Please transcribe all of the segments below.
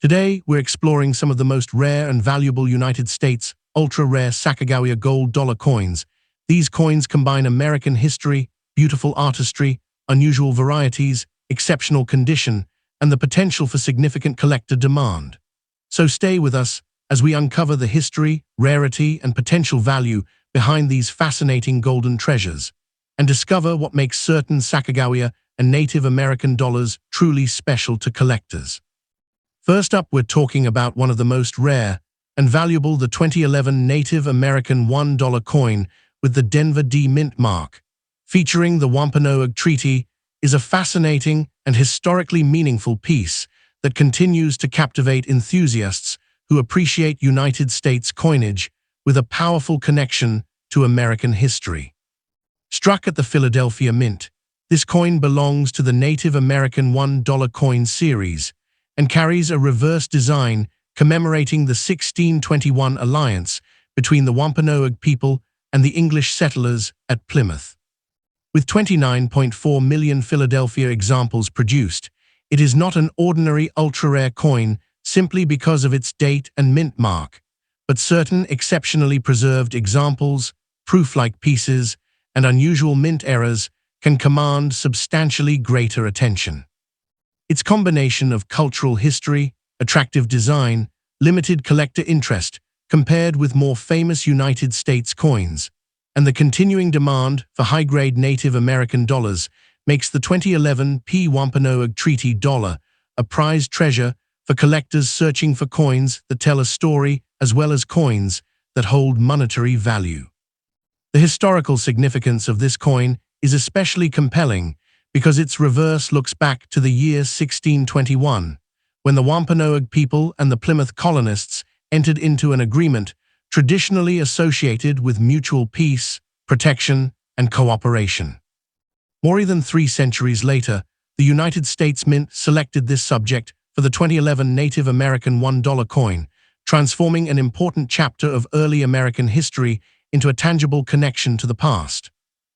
Today, we're exploring some of the most rare and valuable United States ultra-rare Sacagawea gold dollar coins. These coins combine American history, beautiful artistry, unusual varieties, exceptional condition, and the potential for significant collector demand. So stay with us as we uncover the history, rarity, and potential value behind these fascinating golden treasures, and discover what makes certain Sacagawea and Native American dollars truly special to collectors. First up, we're talking about one of the most rare and valuable, the 2011 Native American $1 coin with the Denver D mint mark. Featuring the Wampanoag Treaty, is a fascinating and historically meaningful piece that continues to captivate enthusiasts who appreciate United States coinage with a powerful connection to American history. Struck at the Philadelphia Mint, this coin belongs to the Native American $1 coin series and carries a reverse design commemorating the 1621 alliance between the Wampanoag people and the English settlers at Plymouth. With 29.4 million Philadelphia examples produced, it is not an ordinary ultra-rare coin simply because of its date and mint mark, but certain exceptionally preserved examples, proof-like pieces, and unusual mint errors can command substantially greater attention. Its combination of cultural history, attractive design, limited collector interest compared with more famous United States coins, and the continuing demand for high-grade Native American dollars makes the 2011 P Wampanoag Treaty dollar a prized treasure for collectors searching for coins that tell a story as well as coins that hold monetary value. The historical significance of this coin is especially compelling because its reverse looks back to the year 1621, when the Wampanoag people and the Plymouth colonists entered into an agreement traditionally associated with mutual peace, protection, and cooperation. More than 3 centuries later, the United States Mint selected this subject for the 2011 Native American $1 coin, transforming an important chapter of early American history into a tangible connection to the past.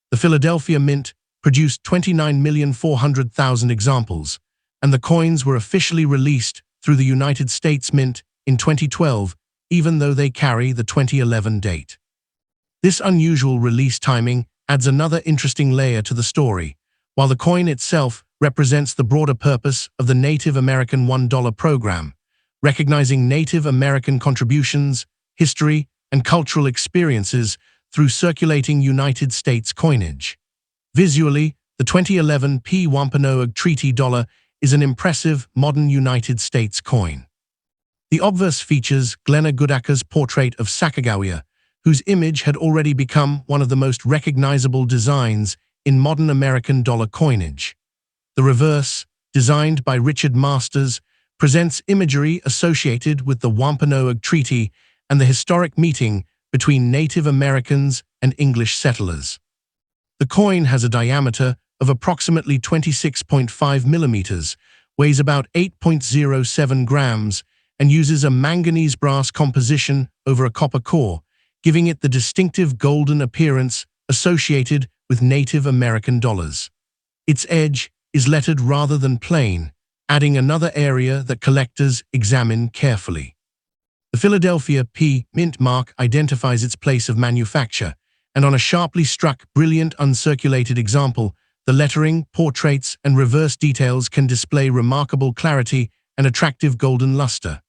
The Philadelphia Mint produced 29,400,000 examples, and the coins were officially released through the United States Mint in 2012, even though they carry the 2011 date. This unusual release timing adds another interesting layer to the story, while the coin itself represents the broader purpose of the Native American $1 program, recognizing Native American contributions, history, and cultural experiences through circulating United States coinage. Visually, the 2011 P Wampanoag Treaty dollar is an impressive modern United States coin. The obverse features Glenna Goodacre's portrait of Sacagawea, whose image had already become one of the most recognizable designs in modern American dollar coinage. The reverse, designed by Richard Masters, presents imagery associated with the Wampanoag Treaty and the historic meeting between Native Americans and English settlers. The coin has a diameter of approximately 26.5 millimeters, weighs about 8.07 grams, and uses a manganese brass composition over a copper core, giving it the distinctive golden appearance associated with Native American dollars. Its edge is lettered rather than plain, adding another area that collectors examine carefully. The Philadelphia P mint mark identifies its place of manufacture, and on a sharply struck, brilliant uncirculated example, the lettering, portraits, and reverse details can display remarkable clarity and attractive golden luster.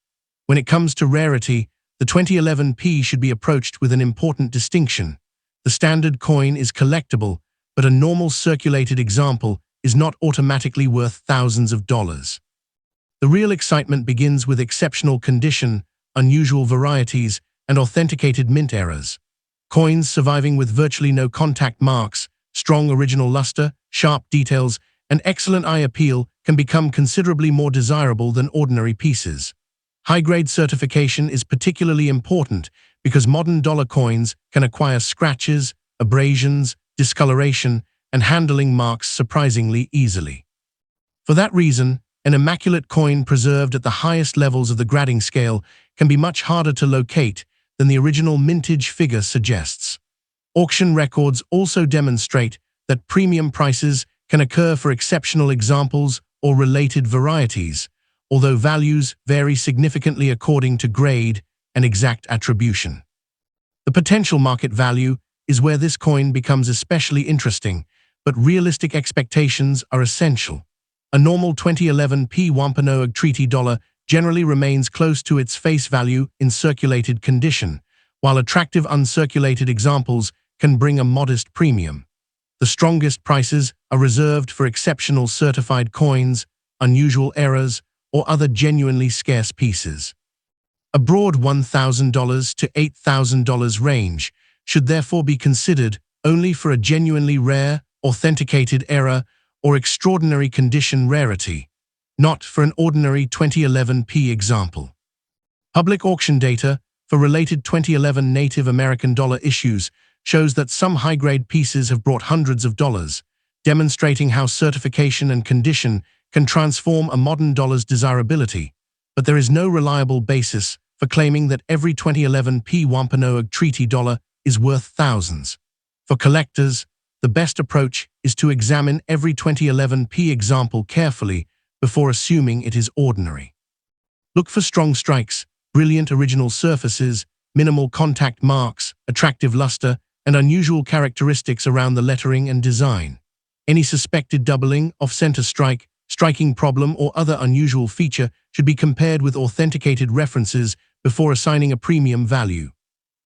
When it comes to rarity, the 2011 P should be approached with an important distinction. The standard coin is collectible, but a normal circulated example is not automatically worth thousands of dollars. The real excitement begins with exceptional condition, unusual varieties, and authenticated mint errors. Coins surviving with virtually no contact marks, strong original luster, sharp details, and excellent eye appeal can become considerably more desirable than ordinary pieces. High-grade certification is particularly important because modern dollar coins can acquire scratches, abrasions, discoloration, and handling marks surprisingly easily. For that reason, an immaculate coin preserved at the highest levels of the grading scale can be much harder to locate than the original mintage figure suggests. Auction records also demonstrate that premium prices can occur for exceptional examples or related varieties, although values vary significantly according to grade and exact attribution. The potential market value is where this coin becomes especially interesting, but realistic expectations are essential. A normal 2011 P Wampanoag Treaty dollar generally remains close to its face value in circulated condition, while attractive uncirculated examples can bring a modest premium. The strongest prices are reserved for exceptional certified coins, unusual errors, or other genuinely scarce pieces. A broad $1,000 to $8,000 range should therefore be considered only for a genuinely rare, authenticated error or extraordinary condition rarity, not for an ordinary 2011 P example. Public auction data for related 2011 Native American dollar issues shows that some high-grade pieces have brought hundreds of dollars, demonstrating how certification and condition can transform a modern dollar's desirability, but there is no reliable basis for claiming that every 2011 P Wampanoag Treaty dollar is worth thousands. For collectors, the best approach is to examine every 2011 P example carefully before assuming it is ordinary. Look for strong strikes, brilliant original surfaces, minimal contact marks, attractive luster, and unusual characteristics around the lettering and design. Any suspected doubling, off-center strike, striking problem, or other unusual feature should be compared with authenticated references before assigning a premium value.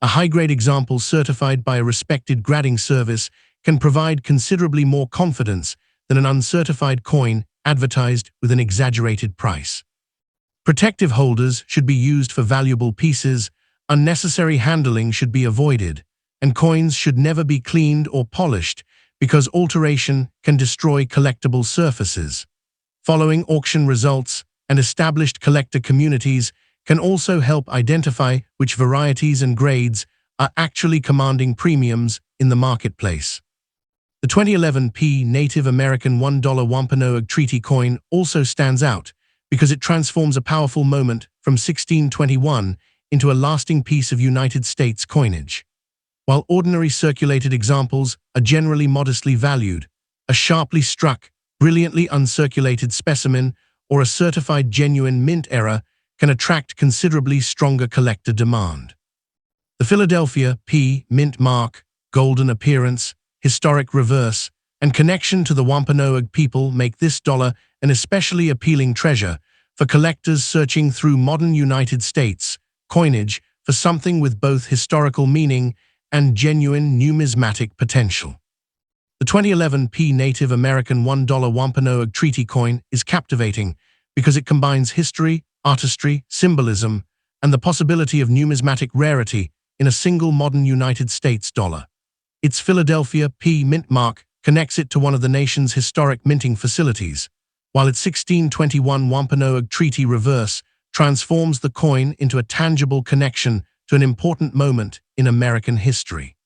A high-grade example certified by a respected grading service can provide considerably more confidence than an uncertified coin advertised with an exaggerated price. Protective holders should be used for valuable pieces, unnecessary handling should be avoided, and coins should never be cleaned or polished because alteration can destroy collectible surfaces. Following auction results and established collector communities can also help identify which varieties and grades are actually commanding premiums in the marketplace. The 2011 P Native American $1 Wampanoag Treaty coin also stands out because it transforms a powerful moment from 1621 into a lasting piece of United States coinage. While ordinary circulated examples are generally modestly valued, a sharply struck, brilliantly uncirculated specimen or a certified genuine mint error can attract considerably stronger collector demand. The Philadelphia P mint mark, golden appearance, historic reverse, and connection to the Wampanoag people make this dollar an especially appealing treasure for collectors searching through modern United States coinage for something with both historical meaning and genuine numismatic potential. The 2011 P Native American $1 Wampanoag Treaty coin is captivating because it combines history, artistry, symbolism, and the possibility of numismatic rarity in a single modern United States dollar. Its Philadelphia P mint mark connects it to one of the nation's historic minting facilities, while its 1621 Wampanoag Treaty reverse transforms the coin into a tangible connection to an important moment in American history.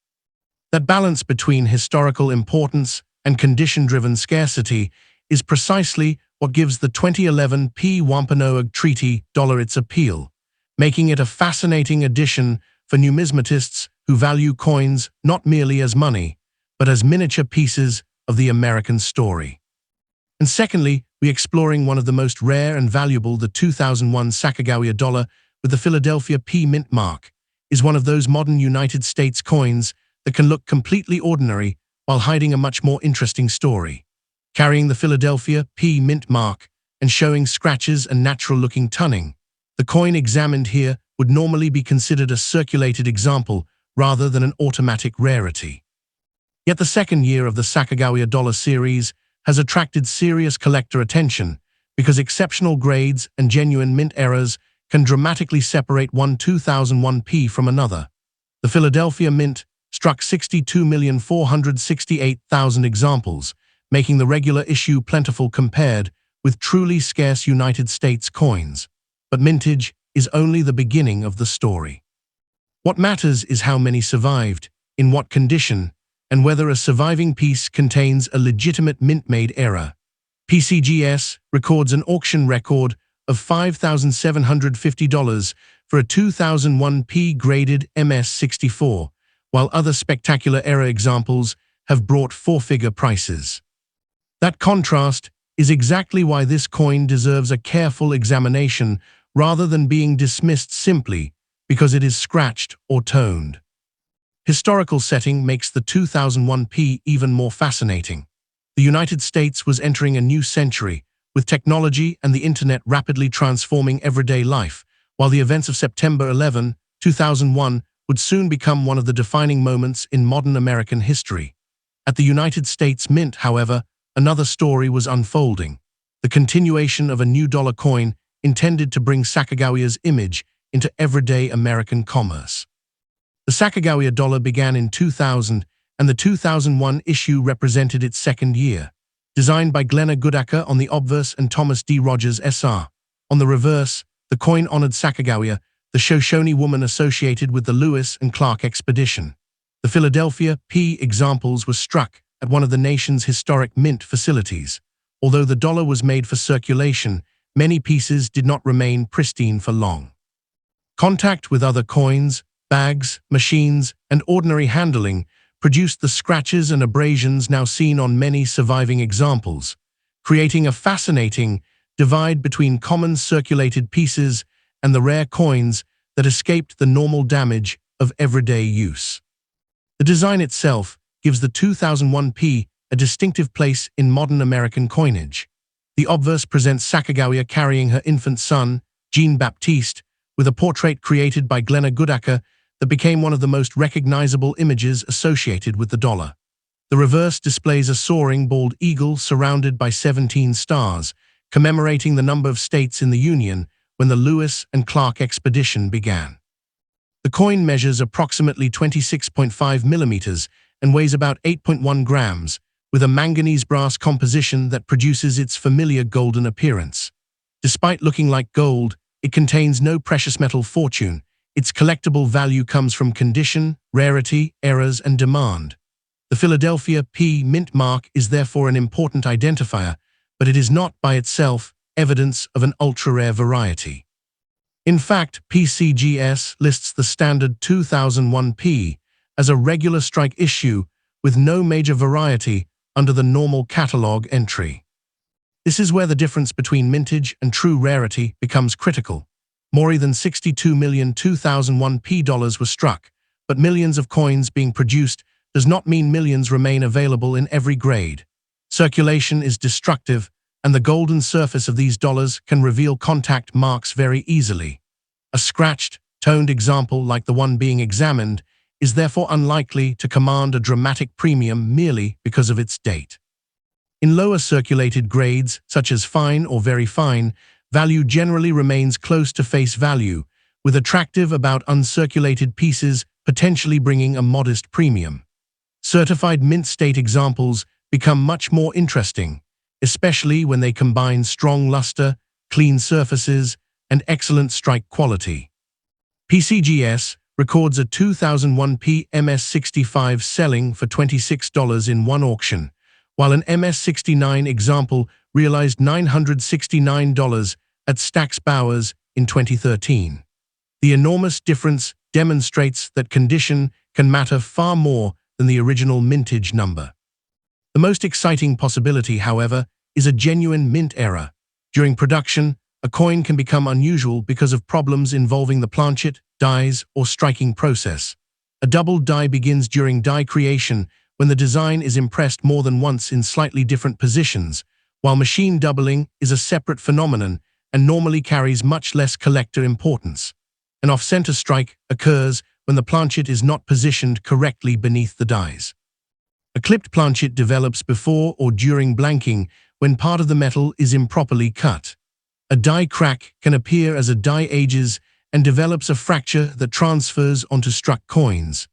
That balance between historical importance and condition-driven scarcity is precisely what gives the 2011 P Wampanoag Treaty dollar its appeal, making it a fascinating addition for numismatists who value coins not merely as money, but as miniature pieces of the American story. And secondly, we're exploring one of the most rare and valuable, the 2001 Sacagawea dollar with the Philadelphia P mint mark, is one of those modern United States coins that can look completely ordinary while hiding a much more interesting story. Carrying the Philadelphia P mint mark and showing scratches and natural-looking tunning, the coin examined here would normally be considered a circulated example rather than an automatic rarity. Yet the second year of the Sacagawea Dollar series has attracted serious collector attention because exceptional grades and genuine mint errors can dramatically separate one 2001 P from another. The Philadelphia Mint struck 62,468,000 examples, making the regular issue plentiful compared with truly scarce United States coins. But mintage is only the beginning of the story. What matters is how many survived, in what condition, and whether a surviving piece contains a legitimate mint-made error. PCGS records an auction record of $5,750 for a 2001 P-graded MS-64, while other spectacular error examples have brought four-figure prices. That contrast is exactly why this coin deserves a careful examination rather than being dismissed simply because it is scratched or toned. Historical setting makes the 2001 P even more fascinating. The United States was entering a new century, with technology and the internet rapidly transforming everyday life, while the events of September 11, 2001 would soon become one of the defining moments in modern American history. At the United States Mint, however, another story was unfolding: the continuation of a new dollar coin intended to bring Sacagawea's image into everyday American commerce. The Sacagawea Dollar began in 2000, and the 2001 issue represented its second year. Designed by Glenna Goodacre on the obverse and Thomas D. Rogers SR. On the reverse, the coin honored Sacagawea, the Shoshone woman associated with the Lewis and Clark expedition. The Philadelphia P examples were struck at one of the nation's historic mint facilities. Although the dollar was made for circulation, many pieces did not remain pristine for long. Contact with other coins, bags, machines, and ordinary handling produced the scratches and abrasions now seen on many surviving examples, creating a fascinating divide between common circulated pieces and the rare coins that escaped the normal damage of everyday use. The design itself gives the 2001 P a distinctive place in modern American coinage. The obverse presents Sacagawea carrying her infant son, Jean-Baptiste, with a portrait created by Glenna Goodacre that became one of the most recognizable images associated with the dollar. The reverse displays a soaring bald eagle surrounded by 17 stars, commemorating the number of states in the Union when the Lewis and Clark expedition began. The coin measures approximately 26.5 millimeters and weighs about 8.1 grams, with a manganese brass composition that produces its familiar golden appearance. Despite looking like gold, it contains no precious metal fortune. Its collectible value comes from condition, rarity, errors, and demand. The Philadelphia P mint mark is therefore an important identifier, but it is not by itself evidence of an ultra-rare variety. In fact, PCGS lists the standard 2001 P as a regular strike issue with no major variety under the normal catalog entry. This is where the difference between mintage and true rarity becomes critical. More than 62 million 2001 P dollars were struck, but millions of coins being produced does not mean millions remain available in every grade. Circulation is destructive, and the golden surface of these dollars can reveal contact marks very easily. A scratched, toned example like the one being examined is therefore unlikely to command a dramatic premium merely because of its date. In lower circulated grades, such as fine or very fine, value generally remains close to face value, with attractive about uncirculated pieces potentially bringing a modest premium. Certified mint state examples become much more interesting, especially when they combine strong luster, clean surfaces, and excellent strike quality. PCGS records a 2001 P MS65 selling for $26 in one auction, while an MS69 example realized $969 at Stack's Bowers in 2013. The enormous difference demonstrates that condition can matter far more than the original mintage number. The most exciting possibility, however, is a genuine mint error. During production, a coin can become unusual because of problems involving the planchet, dies, or striking process. A double die begins during die creation when the design is impressed more than once in slightly different positions, while machine doubling is a separate phenomenon and normally carries much less collector importance. An off-center strike occurs when the planchet is not positioned correctly beneath the dies. A clipped planchet develops before or during blanking when part of the metal is improperly cut. A die crack can appear as a die ages and develops a fracture that transfers onto struck coins.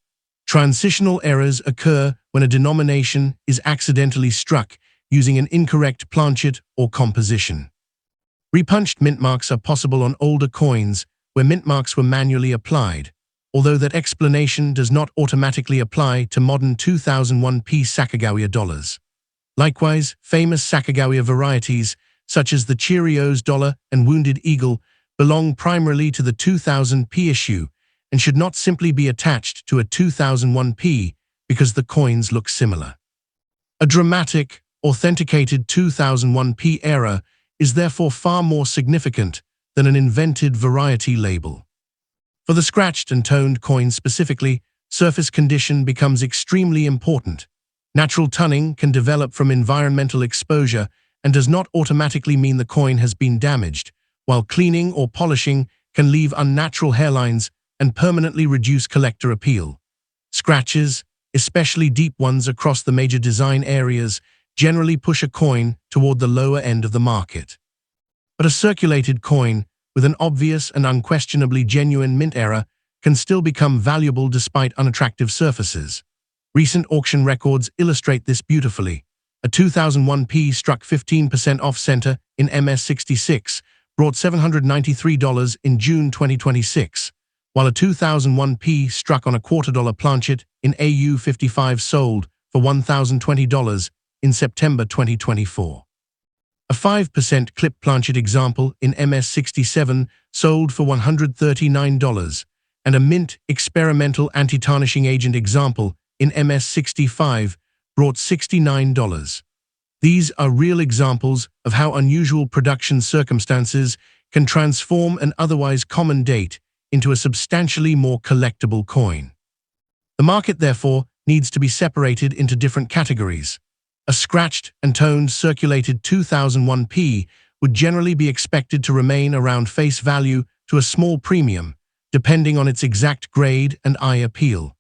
Transitional errors occur when a denomination is accidentally struck using an incorrect planchet or composition. Repunched mint marks are possible on older coins where mint marks were manually applied, although that explanation does not automatically apply to modern 2001 P Sacagawea dollars. Likewise, famous Sacagawea varieties, such as the Cheerios Dollar and Wounded Eagle, belong primarily to the 2000 P issue and should not simply be attached to a 2001 P because the coins look similar. A dramatic, authenticated 2001p era is therefore far more significant than an invented variety label. For the scratched and toned coin specifically, surface condition becomes extremely important. Natural tunning can develop from environmental exposure and does not automatically mean the coin has been damaged, while cleaning or polishing can leave unnatural hairlines and permanently reduce collector appeal. Scratches, especially deep ones across the major design areas, generally push a coin toward the lower end of the market. But a circulated coin with an obvious and unquestionably genuine mint era can still become valuable despite unattractive surfaces. Recent auction records illustrate this beautifully. A 2001p struck 15% off center in MS66 brought $793 in June 2026, while a 2001p struck on a $0.25 planchet in AU55 sold for $1,020 in September 2024. A 5% clip planchet example in MS67 sold for $139, and a mint experimental anti-tarnishing agent example in MS65 brought $69. These are real examples of how unusual production circumstances can transform an otherwise common date into a substantially more collectible coin. The market, therefore, needs to be separated into different categories. A scratched and toned circulated 2001p would generally be expected to remain around face value to a small premium, depending on its exact grade and eye appeal.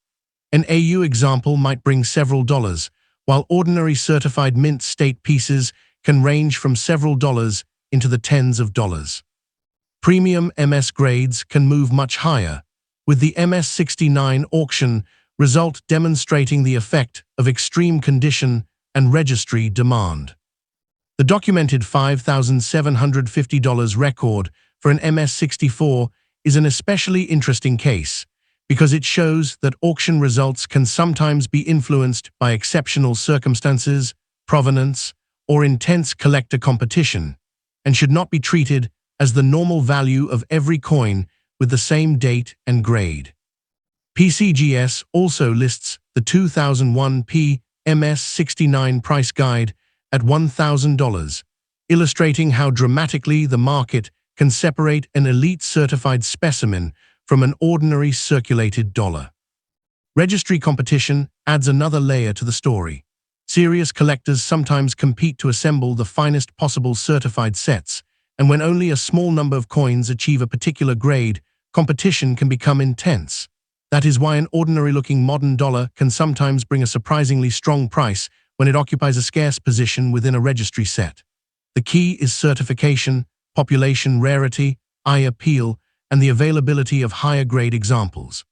An AU example might bring several dollars, while ordinary certified mint state pieces can range from several dollars into the tens of dollars. Premium MS grades can move much higher, with the MS69 auction result demonstrating the effect of extreme condition and registry demand. The documented $5,750 record for an MS64 is an especially interesting case because it shows that auction results can sometimes be influenced by exceptional circumstances, provenance, or intense collector competition, and should not be treated as the normal value of every coin with the same date and grade. PCGS also lists the 2001p MS69 price guide at $1,000, illustrating how dramatically the market can separate an elite certified specimen from an ordinary circulated dollar. Registry competition adds another layer to the story. Serious collectors sometimes compete to assemble the finest possible certified sets, and when only a small number of coins achieve a particular grade, competition can become intense. That is why an ordinary-looking modern dollar can sometimes bring a surprisingly strong price when it occupies a scarce position within a registry set. The key is certification, population rarity, eye appeal, and the availability of higher-grade examples.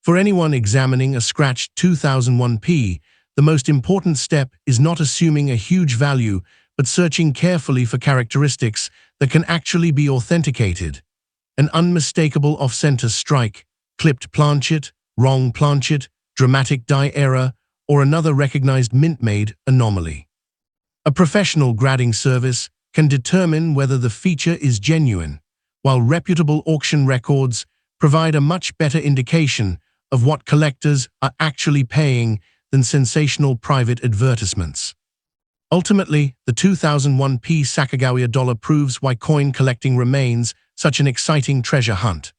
For anyone examining a scratched 2001p, the most important step is not assuming a huge value, but searching carefully for characteristics that can actually be authenticated. An unmistakable off-center strike, clipped planchet, wrong planchet, dramatic die error, or another recognized mint-made anomaly. A professional grading service can determine whether the feature is genuine, while reputable auction records provide a much better indication of what collectors are actually paying than sensational private advertisements. Ultimately, the 2001 P Sacagawea Dollar proves why coin collecting remains such an exciting treasure hunt.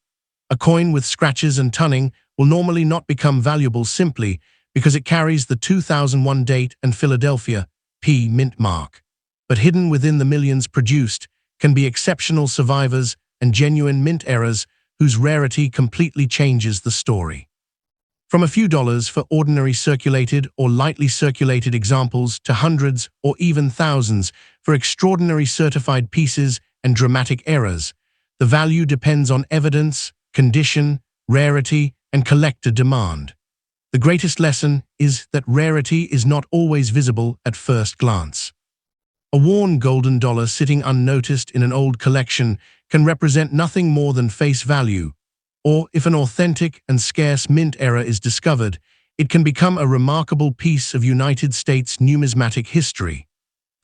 A coin with scratches and tunning will normally not become valuable simply because it carries the 2001 date and Philadelphia P mint mark. But hidden within the millions produced can be exceptional survivors and genuine mint errors whose rarity completely changes the story. From a few dollars for ordinary circulated or lightly circulated examples to hundreds or even thousands for extraordinary certified pieces and dramatic errors, the value depends on evidence, condition, rarity, and collector demand. The greatest lesson is that rarity is not always visible at first glance. A worn golden dollar sitting unnoticed in an old collection can represent nothing more than face value, or if an authentic and scarce mint era is discovered, it can become a remarkable piece of United States numismatic history.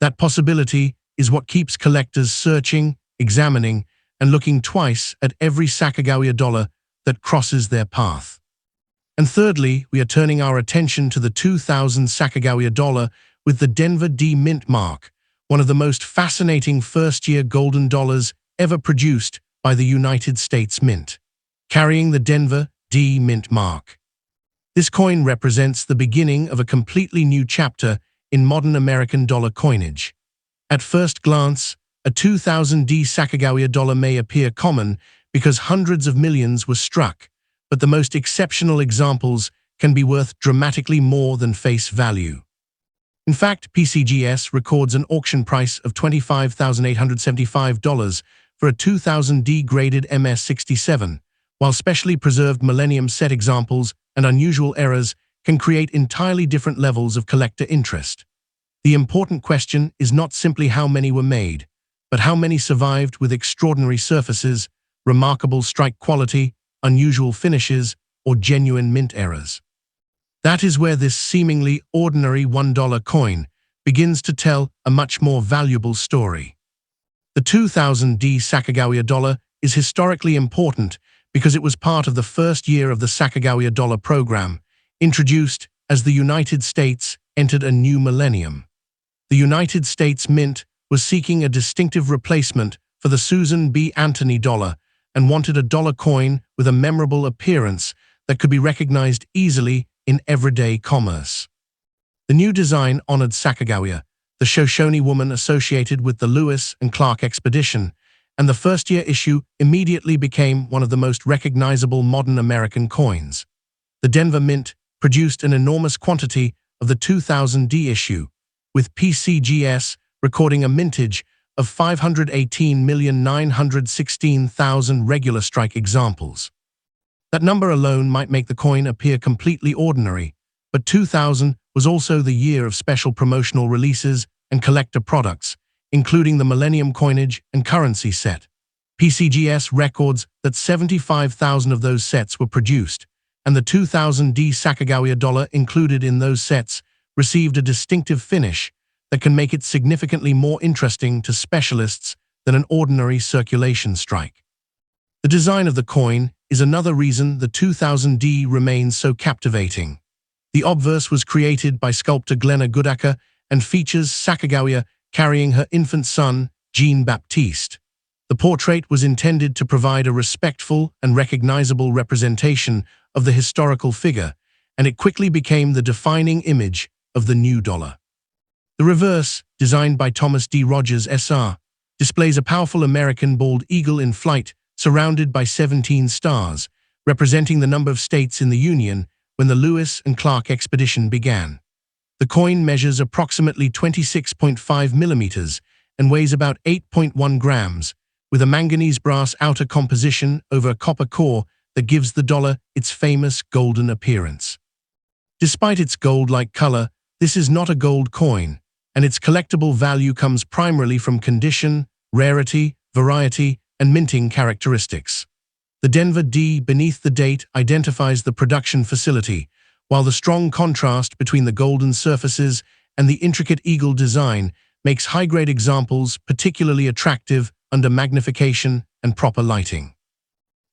That possibility is what keeps collectors searching, examining, and looking twice at every Sacagawea dollar that crosses their path. And thirdly, we are turning our attention to the 2000 Sacagawea dollar, with the Denver D Mint mark, one of the most fascinating first-year golden dollars ever produced by the United States Mint, carrying the Denver D Mint mark. This coin represents the beginning of a completely new chapter in modern American dollar coinage. At first glance, a 2000 D Sacagawea dollar may appear common because hundreds of millions were struck, but the most exceptional examples can be worth dramatically more than face value. In fact, PCGS records an auction price of $25,875 for a 2000 D graded MS-67, while specially preserved Millennium set examples and unusual errors can create entirely different levels of collector interest. The important question is not simply how many were made, but how many survived with extraordinary surfaces, remarkable strike quality, unusual finishes, or genuine mint errors. That is where this seemingly ordinary $1 coin begins to tell a much more valuable story. The 2000 D Sacagawea dollar is historically important because it was part of the first year of the Sacagawea Dollar program, introduced as the United States entered a new millennium. The United States Mint was seeking a distinctive replacement for the Susan B. Anthony dollar and wanted a dollar coin with a memorable appearance that could be recognized easily in everyday commerce. The new design honored Sacagawea, the Shoshone woman associated with the Lewis and Clark expedition, and the first-year issue immediately became one of the most recognizable modern American coins. The Denver Mint produced an enormous quantity of the 2000 D issue, with PCGS recording a mintage of 518,916,000 regular strike examples. That number alone might make the coin appear completely ordinary, but 2000 was also the year of special promotional releases and collector products, including the Millennium coinage and currency set. PCGS records that 75,000 of those sets were produced, and the 2000 D Sacagawea dollar included in those sets received a distinctive finish that can make it significantly more interesting to specialists than an ordinary circulation strike. The design of the coin is another reason the 2000 D remains so captivating. The obverse was created by sculptor Glenna Goodacre and features Sacagawea carrying her infant son, Jean-Baptiste. The portrait was intended to provide a respectful and recognizable representation of the historical figure, and it quickly became the defining image of the new dollar. The reverse, designed by Thomas D. Rogers, SR, displays a powerful American bald eagle in flight surrounded by 17 stars, representing the number of states in the Union when the Lewis and Clark expedition began. The coin measures approximately 26.5 millimeters and weighs about 8.1 grams, with a manganese brass outer composition over a copper core that gives the dollar its famous golden appearance. Despite its gold-like color, this is not a gold coin, and its collectible value comes primarily from condition, rarity, variety, and minting characteristics. The Denver D beneath the date identifies the production facility, while the strong contrast between the golden surfaces and the intricate eagle design makes high-grade examples particularly attractive under magnification and proper lighting.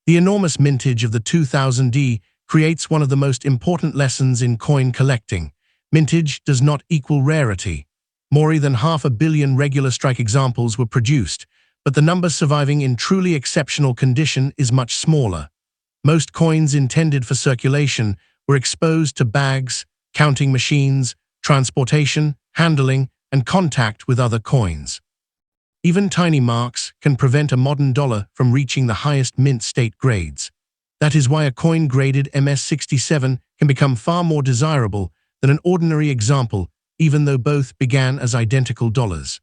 The enormous mintage of the 2000 D creates one of the most important lessons in coin collecting. Mintage does not equal rarity. More than 500 million regular strike examples were produced, but the number surviving in truly exceptional condition is much smaller. Most coins intended for circulation were exposed to bags, counting machines, transportation, handling, and contact with other coins. Even tiny marks can prevent a modern dollar from reaching the highest mint state grades. That is why a coin graded MS-67 can become far more desirable than an ordinary example, even though both began as identical dollars.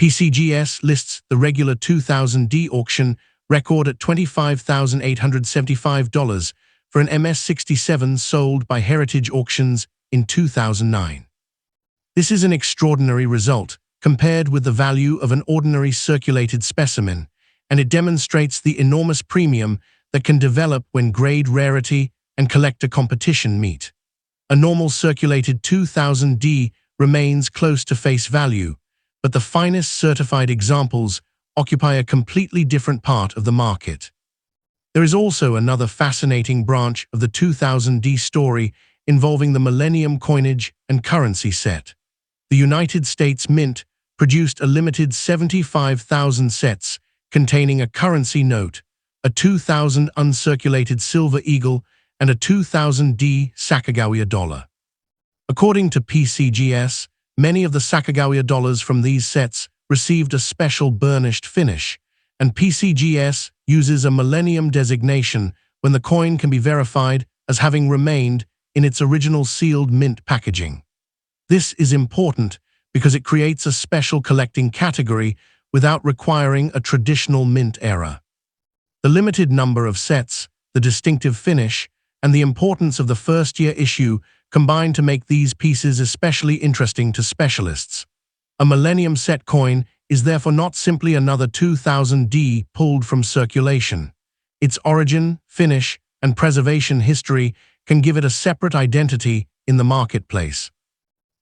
PCGS lists the regular 2000 D auction record at $25,875 for an MS-67 sold by Heritage Auctions in 2009. This is an extraordinary result compared with the value of an ordinary circulated specimen, and it demonstrates the enormous premium that can develop when grade rarity and collector competition meet. A normal circulated 2000 D remains close to face value, but the finest certified examples occupy a completely different part of the market. There is also another fascinating branch of the 2000 D story involving the Millennium coinage and currency set. The United States Mint produced a limited 75,000 sets containing a currency note, a 2,000 uncirculated silver eagle, and a 2,000 D Sacagawea dollar. According to PCGS, many of the Sacagawea dollars from these sets received a special burnished finish, and PCGS uses a millennium designation when the coin can be verified as having remained in its original sealed mint packaging. This is important because it creates a special collecting category without requiring a traditional mint era. The limited number of sets, the distinctive finish, and the importance of the first-year issue combine to make these pieces especially interesting to specialists. A Millennium Set coin is therefore not simply another 2000 D pulled from circulation. Its origin, finish, and preservation history can give it a separate identity in the marketplace.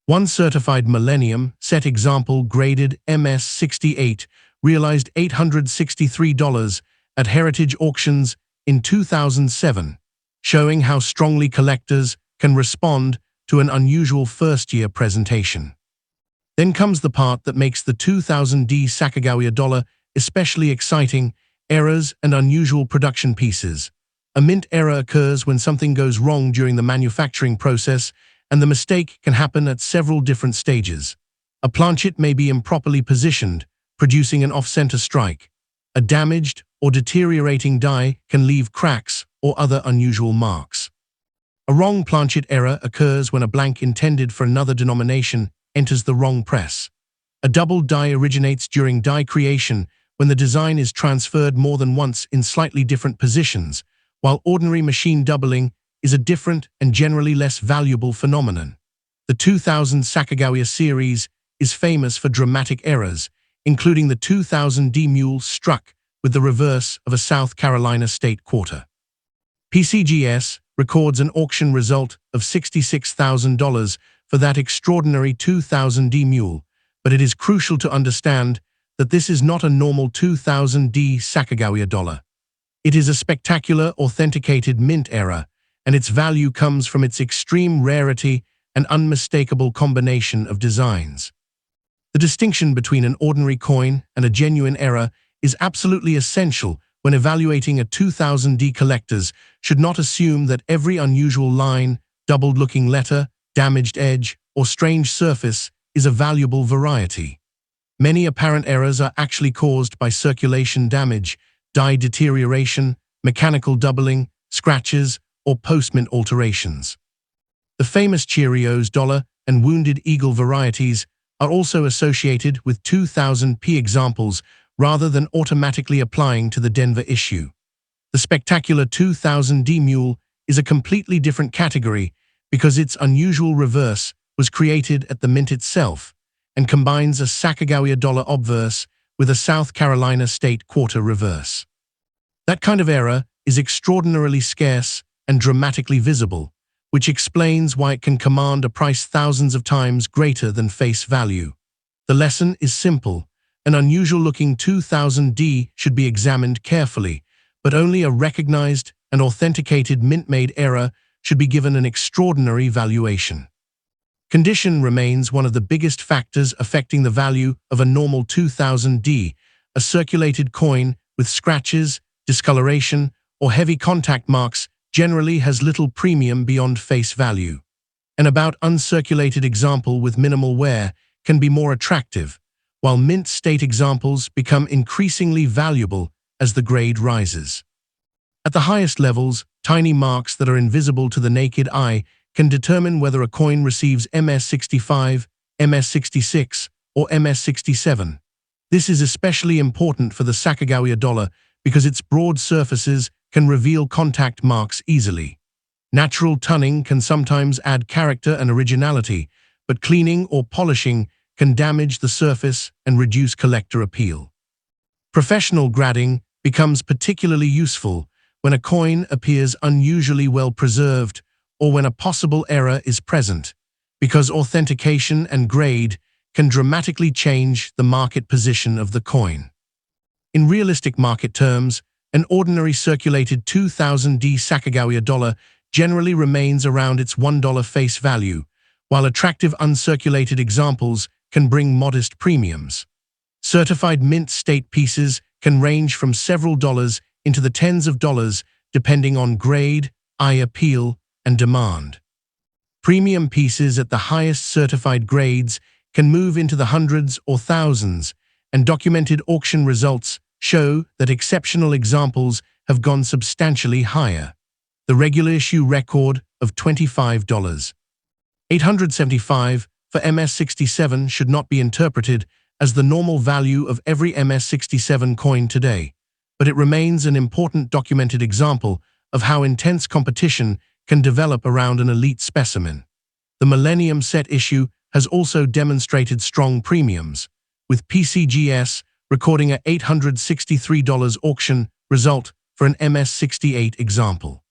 One certified Millennium Set example graded MS68 realized $863 at heritage auctions in 2007, showing how strongly collectors can respond to an unusual first-year presentation. Then comes the part that makes the 2000 D Sacagawea dollar especially exciting: errors and unusual production pieces. A mint error occurs when something goes wrong during the manufacturing process, and the mistake can happen at several different stages. A planchet may be improperly positioned, producing an off-center strike. A damaged or deteriorating die can leave cracks or other unusual marks. A wrong planchet error occurs when a blank intended for another denomination enters the wrong press. A double die originates during die creation when the design is transferred more than once in slightly different positions, while ordinary machine doubling is a different and generally less valuable phenomenon. The 2000 Sacagawea series is famous for dramatic errors, including the 2000 D mule struck with the reverse of a South Carolina state quarter. PCGS records an auction result of $66,000 for that extraordinary 2000 D mule, but it is crucial to understand that this is not a normal 2000 D Sacagawea dollar. It is a spectacular, authenticated mint era, and its value comes from its extreme rarity and unmistakable combination of designs. The distinction between an ordinary coin and a genuine era is absolutely essential when evaluating a 2000 D. Collectors should not assume that every unusual line, doubled-looking letter, damaged edge, or strange surface is a valuable variety. Many apparent errors are actually caused by circulation damage, die deterioration, mechanical doubling, scratches, or post-mint alterations. The famous Cheerios dollar and Wounded Eagle varieties are also associated with 2000 P examples rather than automatically applying to the Denver issue. The spectacular 2000 D mule is a completely different category because its unusual reverse was created at the mint itself and combines a Sacagawea dollar obverse with a South Carolina state quarter reverse. That kind of error is extraordinarily scarce and dramatically visible, which explains why it can command a price thousands of times greater than face value. The lesson is simple. An unusual-looking 2000 D should be examined carefully, but only a recognized and authenticated mint-made error should be given an extraordinary valuation. Condition remains one of the biggest factors affecting the value of a normal 2000 D. A circulated coin with scratches, discoloration, or heavy contact marks generally has little premium beyond face value. An about uncirculated example with minimal wear can be more attractive, while mint state examples become increasingly valuable as the grade rises. At the highest levels, tiny marks that are invisible to the naked eye can determine whether a coin receives MS65, MS66, or MS67. This is especially important for the Sacagawea dollar because its broad surfaces can reveal contact marks easily. Natural tunning can sometimes add character and originality, but cleaning or polishing can damage the surface and reduce collector appeal. Professional grading becomes particularly useful when a coin appears unusually well preserved or when a possible error is present, because authentication and grade can dramatically change the market position of the coin. In realistic market terms, an ordinary circulated 2000 D Sacagawea dollar generally remains around its $1 face value, while attractive uncirculated examples can bring modest premiums. Certified mint state pieces can range from several dollars into the tens of dollars depending on grade, eye appeal, and demand. Premium pieces at the highest certified grades can move into the hundreds or thousands, and documented auction results show that exceptional examples have gone substantially higher. The regular issue record of $25.875 for MS-67 should not be interpreted as the normal value of every MS-67 coin today, but it remains an important documented example of how intense competition can develop around an elite specimen. The Millennium Set issue has also demonstrated strong premiums, with PCGS recording a $863 auction result for an MS-68 example.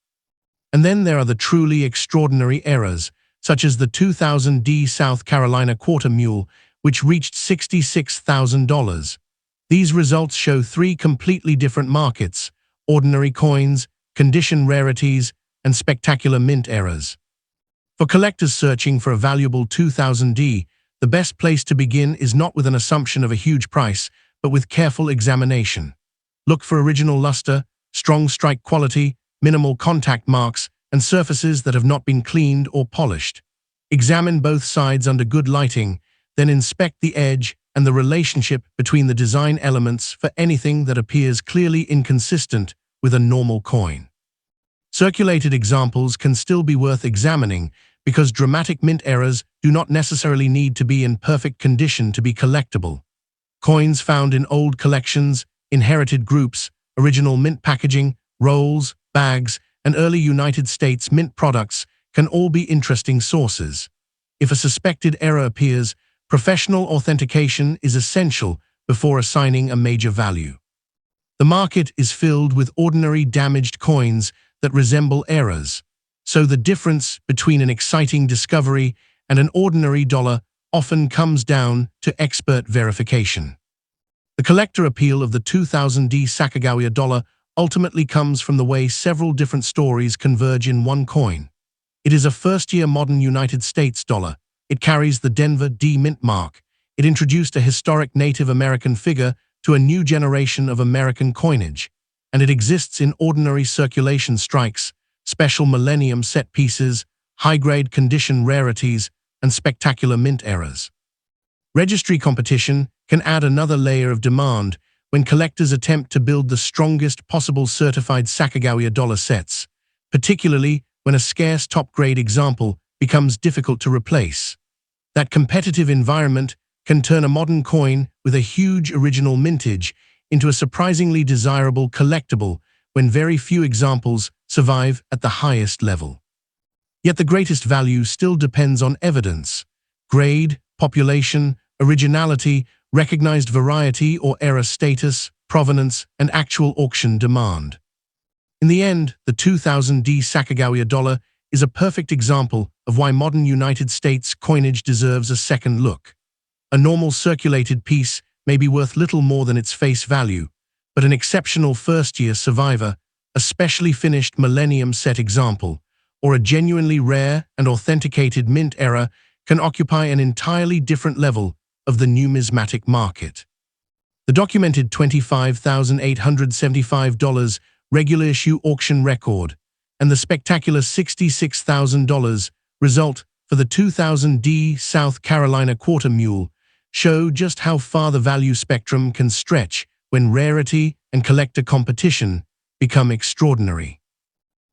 And then there are the truly extraordinary errors, such as the 2000 D South Carolina Quarter Mule, which reached $66,000. These results show three completely different markets: ordinary coins, condition rarities, and spectacular mint errors. For collectors searching for a valuable 2000 D, the best place to begin is not with an assumption of a huge price, but with careful examination. Look for original luster, strong strike quality, minimal contact marks, and surfaces that have not been cleaned or polished. Examine both sides under good lighting, then inspect the edge and the relationship between the design elements for anything that appears clearly inconsistent with a normal coin. Circulated examples can still be worth examining because dramatic mint errors do not necessarily need to be in perfect condition to be collectible. Coins found in old collections, inherited groups, original mint packaging, rolls, bags, and early United States mint products can all be interesting sources. If a suspected error appears, professional authentication is essential before assigning a major value. The market is filled with ordinary damaged coins that resemble errors, so the difference between an exciting discovery and an ordinary dollar often comes down to expert verification. The collector appeal of the 2000 D Sacagawea Dollar ultimately comes from the way several different stories converge in one coin. It is a first-year modern United States dollar. It carries the Denver D mint mark. It introduced a historic Native American figure to a new generation of American coinage, and it exists in ordinary circulation strikes, special Millennium Set pieces, high-grade condition rarities, and spectacular mint errors. Registry competition can add another layer of demand when collectors attempt to build the strongest possible certified Sacagawea dollar sets, particularly when a scarce top-grade example becomes difficult to replace. That competitive environment can turn a modern coin with a huge original mintage into a surprisingly desirable collectible when very few examples survive at the highest level. Yet the greatest value still depends on evidence: grade, population, originality, recognized variety or error status, provenance, and actual auction demand. In the end, the 2000 D Sacagawea Dollar is a perfect example of why modern United States coinage deserves a second look. A normal circulated piece may be worth little more than its face value, but an exceptional first-year survivor, a specially finished Millennium Set example, or a genuinely rare and authenticated mint error can occupy an entirely different level of the numismatic market. The documented $25,875 regular issue auction record and the spectacular $66,000 result for the 2000 D South Carolina Quarter Mule show just how far the value spectrum can stretch when rarity and collector competition become extraordinary.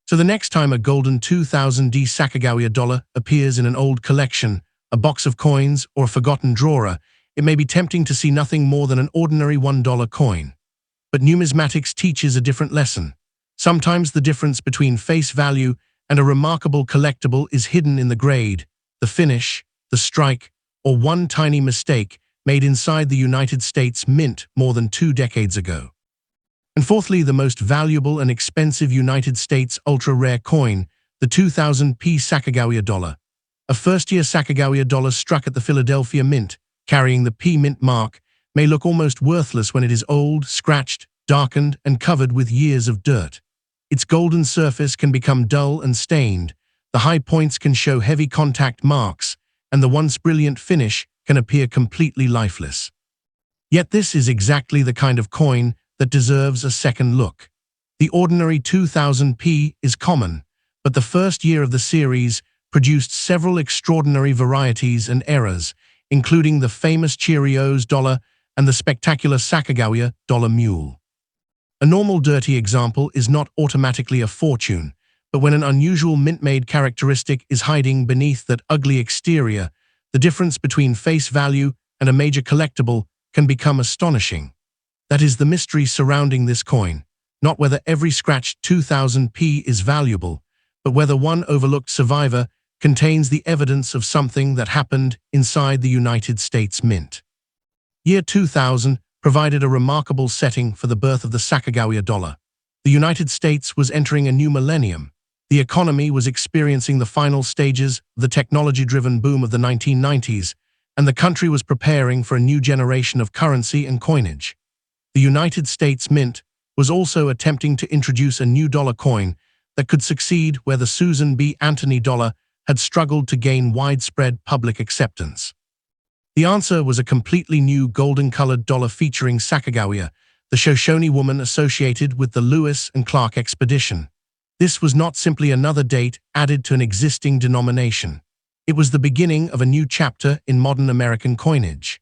So the next time a golden 2000 D Sacagawea Dollar appears in an old collection, a box of coins, or a forgotten drawer, it may be tempting to see nothing more than an ordinary $1 coin. But numismatics teaches a different lesson. Sometimes the difference between face value and a remarkable collectible is hidden in the grade, the finish, the strike, or one tiny mistake made inside the United States Mint more than 2 decades ago. And fourthly, the most valuable and expensive United States ultra-rare coin, the 2000 P Sacagawea Dollar. A first-year Sacagawea Dollar struck at the Philadelphia Mint, carrying the P Mint mark, may look almost worthless when it is old, scratched, darkened, and covered with years of dirt. Its golden surface can become dull and stained, the high points can show heavy contact marks, and the once brilliant finish can appear completely lifeless. Yet this is exactly the kind of coin that deserves a second look. The ordinary 2000p is common, but the first year of the series produced several extraordinary varieties and eras, including the famous Cheerios dollar and the spectacular Sacagawea dollar mule. A normal dirty example is not automatically a fortune, but when an unusual mint-made characteristic is hiding beneath that ugly exterior, the difference between face value and a major collectible can become astonishing. That is the mystery surrounding this coin, not whether every scratched 2000p is valuable, but whether one overlooked survivor contains the evidence of something that happened inside the United States Mint. Year 2000 provided a remarkable setting for the birth of the Sacagawea dollar. The United States was entering a new millennium. The economy was experiencing the final stages of the technology-driven boom of the 1990s, and the country was preparing for a new generation of currency and coinage. The United States Mint was also attempting to introduce a new dollar coin that could succeed where the Susan B. Anthony dollar had struggled to gain widespread public acceptance. The answer was a completely new golden-colored dollar featuring Sacagawea, the Shoshone woman associated with the Lewis and Clark expedition. This was not simply another date added to an existing denomination. It was the beginning of a new chapter in modern American coinage.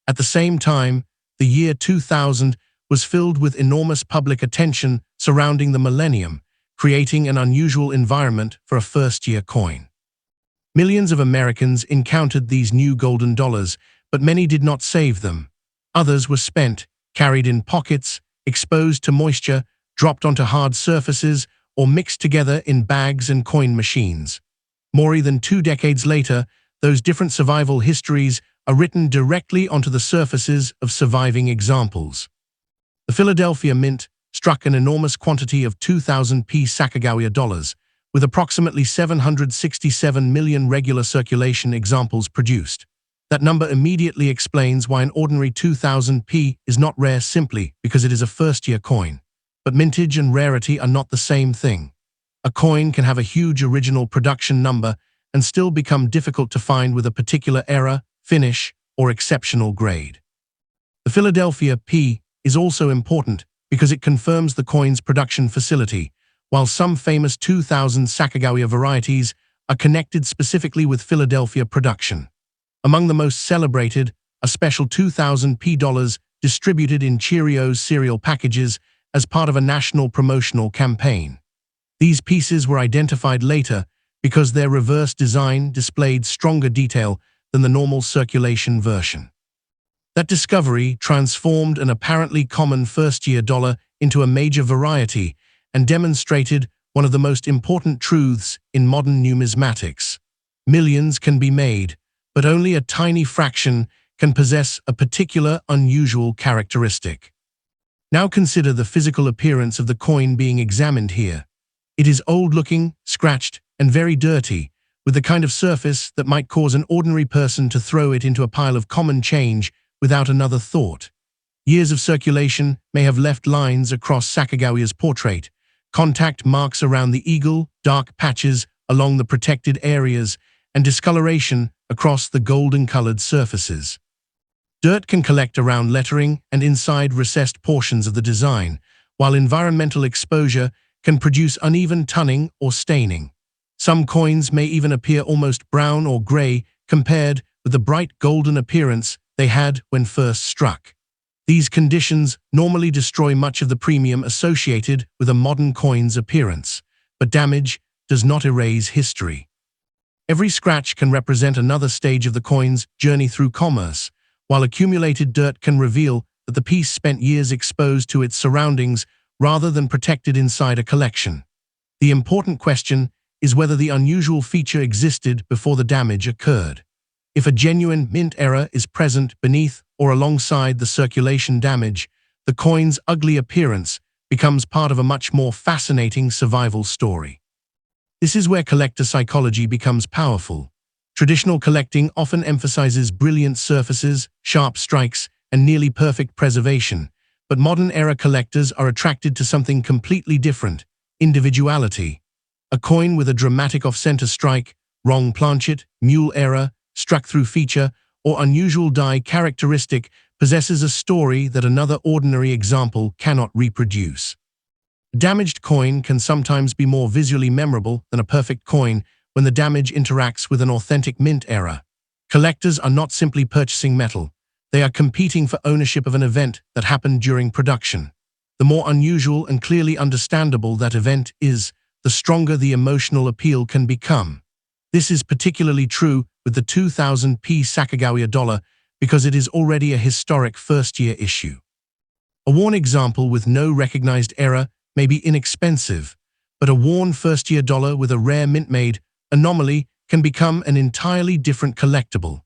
At the same time, the year 2000 was filled with enormous public attention surrounding the millennium, creating an unusual environment for a first-year coin. Millions of Americans encountered these new golden dollars, but many did not save them. Others were spent, carried in pockets, exposed to moisture, dropped onto hard surfaces, or mixed together in bags and coin machines. More than 2 decades later, those different survival histories are written directly onto the surfaces of surviving examples. The Philadelphia Mint struck an enormous quantity of 2000p Sacagawea dollars, with approximately 767 million regular circulation examples produced. That number immediately explains why an ordinary 2000p is not rare simply because it is a first-year coin. But mintage and rarity are not the same thing. A coin can have a huge original production number and still become difficult to find with a particular era, finish, or exceptional grade. The Philadelphia P is also important because it confirms the coin's production facility, while some famous 2000 Sacagawea varieties are connected specifically with Philadelphia production. Among the most celebrated are special 2000p dollars distributed in Cheerios cereal packages as part of a national promotional campaign. These pieces were identified later because their reverse design displayed stronger detail than the normal circulation version. That discovery transformed an apparently common first-year dollar into a major variety and demonstrated one of the most important truths in modern numismatics. Millions can be made, but only a tiny fraction can possess a particular unusual characteristic. Now consider the physical appearance of the coin being examined here. It is old-looking, scratched, and very dirty, with the kind of surface that might cause an ordinary person to throw it into a pile of common change without another thought. Years of circulation may have left lines across Sacagawea's portrait, contact marks around the eagle, dark patches along the protected areas, and discoloration across the golden-colored surfaces. Dirt can collect around lettering and inside recessed portions of the design, while environmental exposure can produce uneven toning or staining. Some coins may even appear almost brown or gray compared with the bright golden appearance they had when first struck. These conditions normally destroy much of the premium associated with a modern coin's appearance, but damage does not erase history. Every scratch can represent another stage of the coin's journey through commerce, while accumulated dirt can reveal that the piece spent years exposed to its surroundings rather than protected inside a collection. The important question is whether the unusual feature existed before the damage occurred. If a genuine mint error is present beneath or alongside the circulation damage, the coin's ugly appearance becomes part of a much more fascinating survival story. This is where collector psychology becomes powerful. Traditional collecting often emphasizes brilliant surfaces, sharp strikes, and nearly perfect preservation, but modern-era collectors are attracted to something completely different: individuality. A coin with a dramatic off-center strike, wrong planchet, mule error, struck-through feature, or unusual die characteristic possesses a story that another ordinary example cannot reproduce. A damaged coin can sometimes be more visually memorable than a perfect coin when the damage interacts with an authentic mint error. Collectors are not simply purchasing metal. They are competing for ownership of an event that happened during production. The more unusual and clearly understandable that event is, the stronger the emotional appeal can become. This is particularly true with the 2000 P Sacagawea Dollar because it is already a historic first-year issue. A worn example with no recognized error may be inexpensive, but a worn first-year dollar with a rare mint-made anomaly can become an entirely different collectible.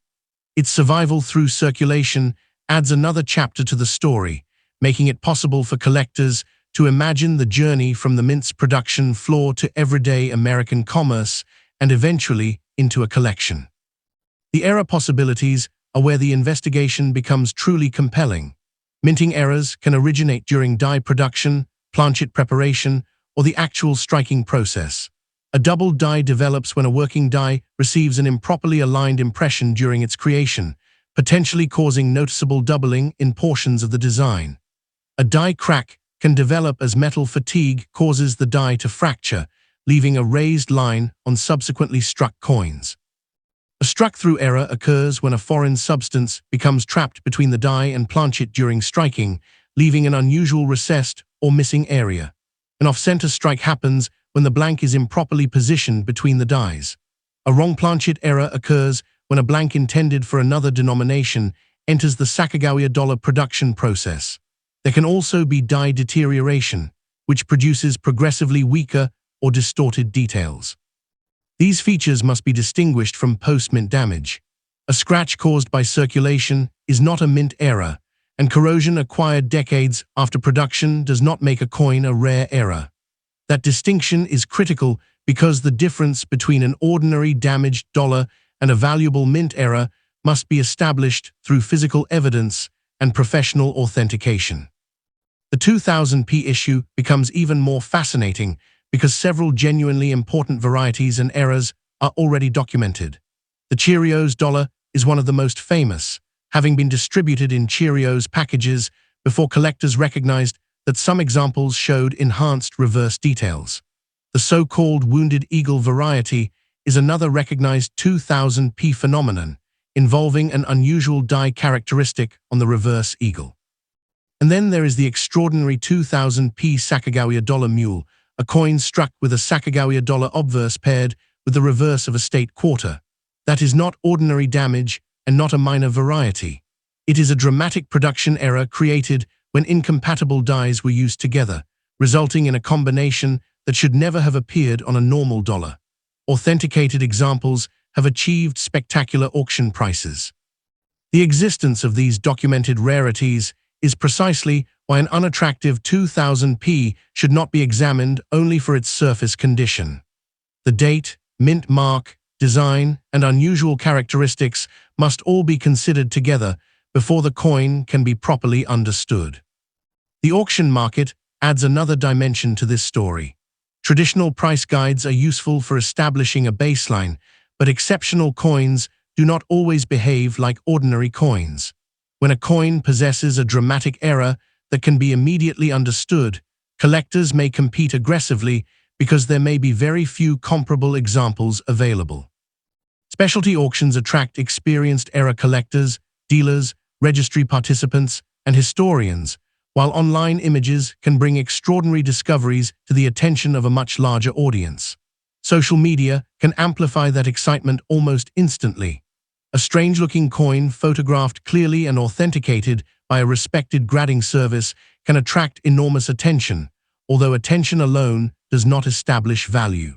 Its survival through circulation adds another chapter to the story, making it possible for collectors to imagine the journey from the mint's production floor to everyday American commerce and eventually into a collection. The error possibilities are where the investigation becomes truly compelling. Minting errors can originate during die production, planchet preparation, or the actual striking process. A double die develops when a working die receives an improperly aligned impression during its creation, potentially causing noticeable doubling in portions of the design. A die crack can develop as metal fatigue causes the die to fracture, leaving a raised line on subsequently struck coins. A struck-through error occurs when a foreign substance becomes trapped between the die and planchet during striking, leaving an unusual recessed or missing area. An off-center strike happens when the blank is improperly positioned between the dies. A wrong planchet error occurs when a blank intended for another denomination enters the Sacagawea dollar production process. There can also be die deterioration, which produces progressively weaker or distorted details. These features must be distinguished from post-mint damage. A scratch caused by circulation is not a mint error, and corrosion acquired decades after production does not make a coin a rare error. That distinction is critical because the difference between an ordinary damaged dollar and a valuable mint error must be established through physical evidence and professional authentication. The 2000 P issue becomes even more fascinating because several genuinely important varieties and errors are already documented. The Cheerios dollar is one of the most famous, having been distributed in Cheerios packages before collectors recognized that some examples showed enhanced reverse details. The so-called Wounded Eagle variety is another recognized 2000 P phenomenon, involving an unusual die characteristic on the reverse eagle. And then there is the extraordinary 2000 P Sacagawea Dollar Mule, a coin struck with a Sacagawea dollar obverse paired with the reverse of a state quarter. That is not ordinary damage and not a minor variety. It is a dramatic production error created when incompatible dies were used together, resulting in a combination that should never have appeared on a normal dollar. Authenticated examples have achieved spectacular auction prices. The existence of these documented rarities is precisely why an unattractive 2000 P should not be examined only for its surface condition. The date, mint mark, design, and unusual characteristics must all be considered together before the coin can be properly understood. The auction market adds another dimension to this story. Traditional price guides are useful for establishing a baseline, but exceptional coins do not always behave like ordinary coins. When a coin possesses a dramatic error that can be immediately understood, collectors may compete aggressively because there may be very few comparable examples available. Specialty auctions attract experienced error collectors, dealers, registry participants, and historians, while online images can bring extraordinary discoveries to the attention of a much larger audience. Social media can amplify that excitement almost instantly. A strange-looking coin photographed clearly and authenticated by a respected grading service can attract enormous attention, although attention alone does not establish value.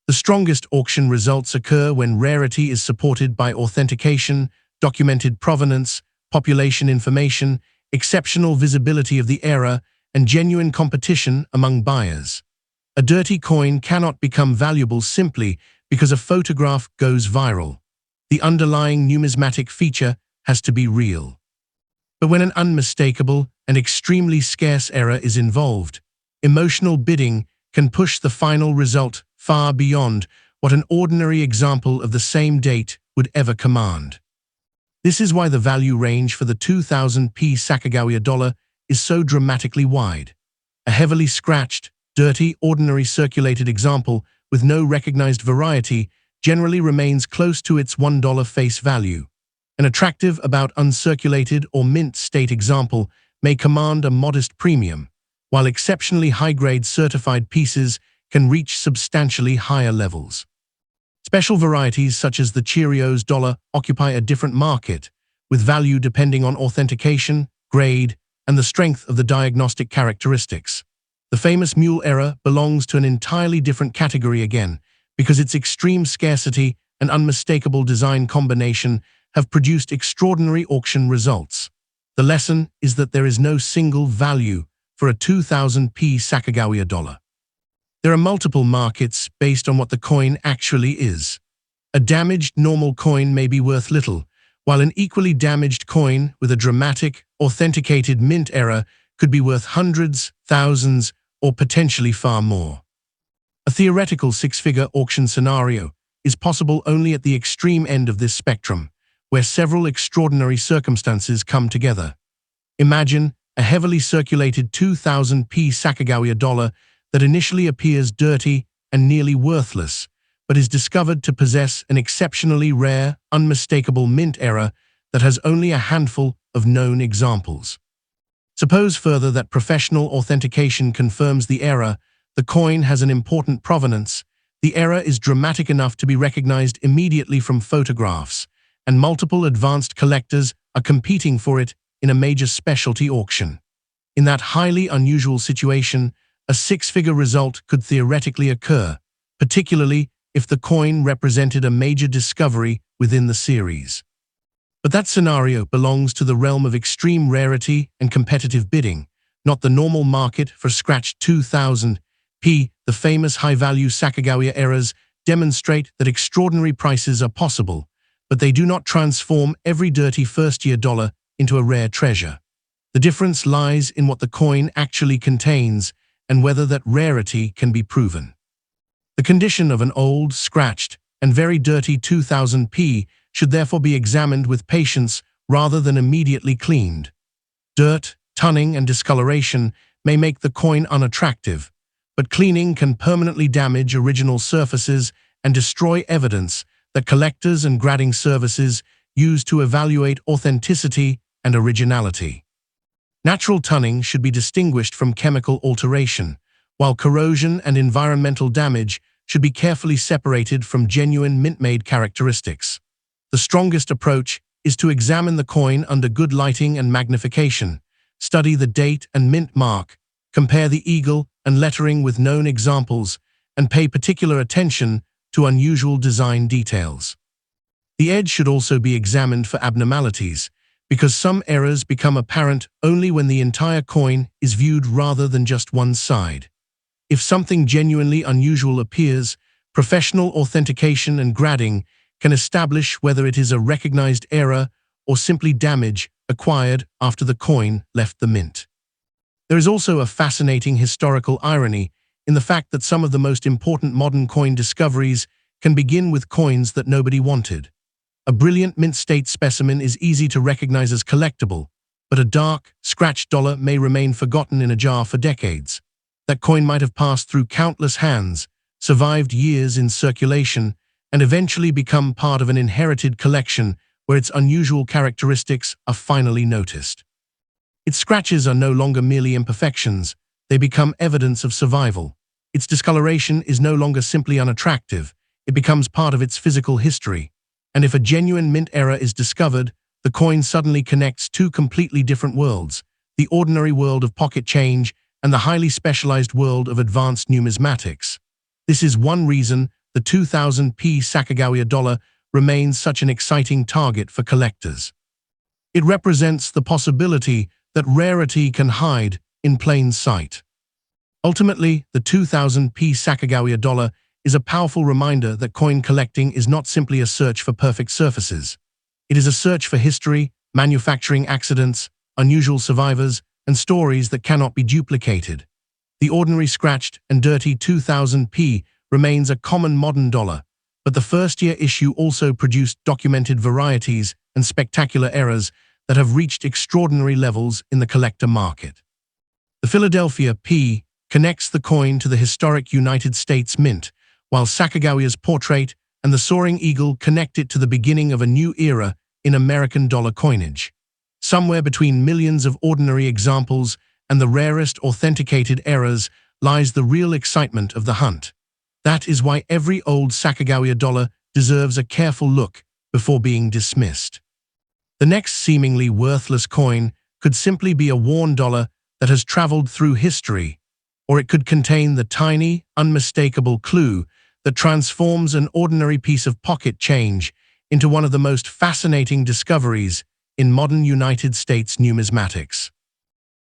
The strongest auction results occur when rarity is supported by authentication, documented provenance, population information, exceptional visibility of the error, and genuine competition among buyers. A dirty coin cannot become valuable simply because a photograph goes viral. The underlying numismatic feature has to be real. But when an unmistakable and extremely scarce error is involved, emotional bidding can push the final result far beyond what an ordinary example of the same date would ever command. This is why the value range for the 2000 P Sacagawea dollar is so dramatically wide. A heavily scratched, dirty, ordinary circulated example with no recognized variety generally remains close to its $1 face value. An attractive, about uncirculated or mint state example may command a modest premium, while exceptionally high-grade certified pieces can reach substantially higher levels. Special varieties such as the Cheerios dollar occupy a different market, with value depending on authentication, grade, and the strength of the diagnostic characteristics. The famous mule error belongs to an entirely different category again, because its extreme scarcity and unmistakable design combination have produced extraordinary auction results. The lesson is that there is no single value for a 2000 P Sacagawea dollar. There are multiple markets based on what the coin actually is. A damaged normal coin may be worth little, while an equally damaged coin with a dramatic, authenticated mint error could be worth hundreds, thousands, or potentially far more. A theoretical six-figure auction scenario is possible only at the extreme end of this spectrum, where several extraordinary circumstances come together. Imagine a heavily circulated 2000 P Sacagawea dollar that initially appears dirty and nearly worthless, but is discovered to possess an exceptionally rare, unmistakable mint error that has only a handful of known examples. Suppose further that professional authentication confirms the error, the coin has an important provenance, the error is dramatic enough to be recognized immediately from photographs, and multiple advanced collectors are competing for it in a major specialty auction. In that highly unusual situation, a six-figure result could theoretically occur, particularly if the coin represented a major discovery within the series. But that scenario belongs to the realm of extreme rarity and competitive bidding, not the normal market for scratched 2000 P. The famous high-value Sacagawea errors demonstrate that extraordinary prices are possible, but they do not transform every dirty first-year dollar into a rare treasure. The difference lies in what the coin actually contains and whether that rarity can be proven. The condition of an old, scratched, and very dirty 2000 P should therefore be examined with patience rather than immediately cleaned. Dirt, tunning, and discoloration may make the coin unattractive, but cleaning can permanently damage original surfaces and destroy evidence that collectors and grading services use to evaluate authenticity and originality. Natural tunning should be distinguished from chemical alteration, while corrosion and environmental damage should be carefully separated from genuine mint-made characteristics. The strongest approach is to examine the coin under good lighting and magnification, study the date and mint mark, compare the eagle and lettering with known examples, and pay particular attention to unusual design details. The edge should also be examined for abnormalities, because some errors become apparent only when the entire coin is viewed rather than just one side. If something genuinely unusual appears, professional authentication and grading can establish whether it is a recognized error or simply damage acquired after the coin left the mint. There is also a fascinating historical irony in the fact that some of the most important modern coin discoveries can begin with coins that nobody wanted. A brilliant mint-state specimen is easy to recognize as collectible, but a dark, scratched dollar may remain forgotten in a jar for decades. That coin might have passed through countless hands, survived years in circulation, and eventually become part of an inherited collection where its unusual characteristics are finally noticed. Its scratches are no longer merely imperfections, they become evidence of survival. Its discoloration is no longer simply unattractive, it becomes part of its physical history. And if a genuine mint error is discovered, the coin suddenly connects two completely different worlds, the ordinary world of pocket change and the highly specialized world of advanced numismatics. This is one reason the 2000 P Sacagawea dollar remains such an exciting target for collectors. It represents the possibility that rarity can hide in plain sight. Ultimately, the 2000 P Sacagawea dollar is a powerful reminder that coin collecting is not simply a search for perfect surfaces. It is a search for history, manufacturing accidents, unusual survivors, and stories that cannot be duplicated. The ordinary scratched and dirty 2000 P remains a common modern dollar, but the first-year issue also produced documented varieties and spectacular errors that have reached extraordinary levels in the collector market. The Philadelphia P connects the coin to the historic United States Mint, while Sacagawea's portrait and the soaring eagle connect it to the beginning of a new era in American dollar coinage. Somewhere between millions of ordinary examples and the rarest authenticated errors lies the real excitement of the hunt. That is why every old Sacagawea dollar deserves a careful look before being dismissed. The next seemingly worthless coin could simply be a worn dollar that has traveled through history, or it could contain the tiny, unmistakable clue that transforms an ordinary piece of pocket change into one of the most fascinating discoveries in modern United States numismatics.